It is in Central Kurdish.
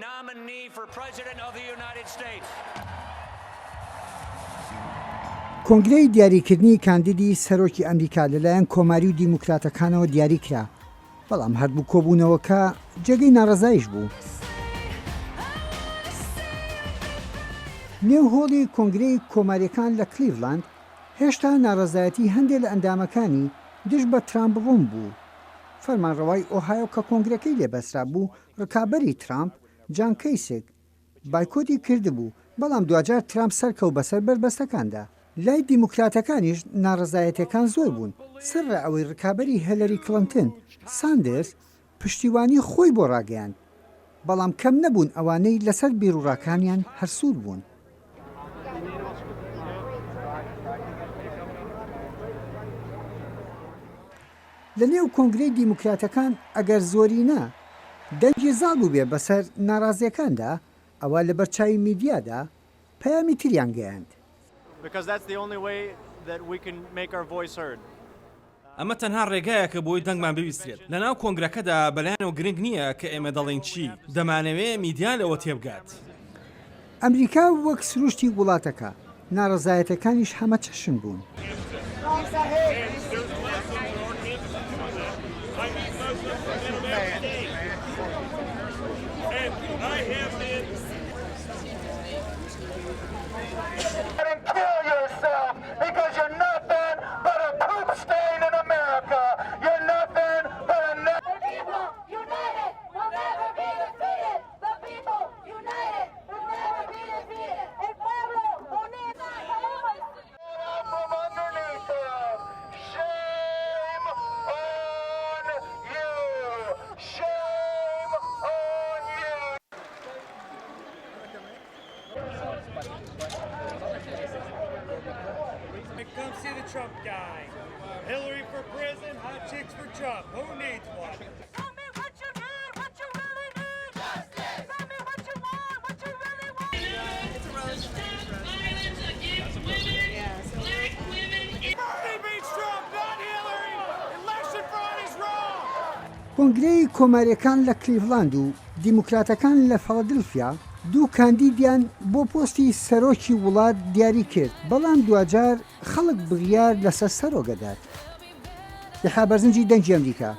nominee for President of the United States. کۆنگرەی دیاریکردنی کاندیدی سەرۆکی ئەمریکا لەلایەن کۆماری و دیموکراتەکانەوە دیاری کرا، بەڵام هەردوو کۆبوونەوەکە جێگەی ناڕەزایش بوو. نێوهۆڵی کۆنگرەی کۆماریەکان لە کلیڤلاند هێشتا ناڕەزایەتی هەندێک لە ئەندامەکانی دژ بە ترامپ ڕوون بوو. فەرمانڕەوای ئۆهایۆ کە کۆنگرەکەی لێبەسرا بوو، ڕکابەری ترامپ جان کەیسک بایکۆتی کردبوو، بەڵام دوجار ترامپ سەرکەوت بەسەر بربەستەکاندا. لای دیموکراتەکانیش ناڕەزایەتەکان زۆر بوون، سەرڕە ئەوەی ڕکابەری هێلەری کلنتن ساندرس پشتیوانی خۆی بۆ ڕاگەیاند، بەڵام کەم نەبوون ئەوانەی لەسەر بیرروڕاکانیان هەرسوود بوون. لە نێو کۆنگرەی دیموکراتەکان ئەگەر زۆرینە دەنگی زاڵ بوو بێ بەسەر ناڕازیەکاندا، ئەوە لە بەرچاوی میدیادا پەیامی تریان گەیاند. ئەمە تەنها ڕێگایە کە بۆی دەنگمان ببیسترێت. لەناو کۆنگرەکەدا بەلایەنەوە گرنگ نییە کە ئێمە دەڵێن چی، دەمانەوێت میدیا لەوە تێبگات. ئەمریکا وەک سروشتی وڵاتەکە، ناڕەزایەتەکانیش هەمە چەشن بوون. Come see the Trump guy. Hillary for prison, hot chicks for Trump. Who needs one? Tell me what you need, what you really need. Justice. Tell me what you want, what you really want. It's a rose. Violence against women, black women. Bernie beats Trump, not Hillary. Election fraud is wrong. کۆنگرەی کۆماریەکان لە کلیڤلاند و دیموکراتەکان لە فیلادلفیا دوو کاندیدیان بۆ پۆستی سەرۆکی وڵات دیاری کرد، بەڵام دوجار خەڵک بڕیار لەسەر سەرۆگەدات. یەحیا بەرزنجی دەنگی ئەمریکا.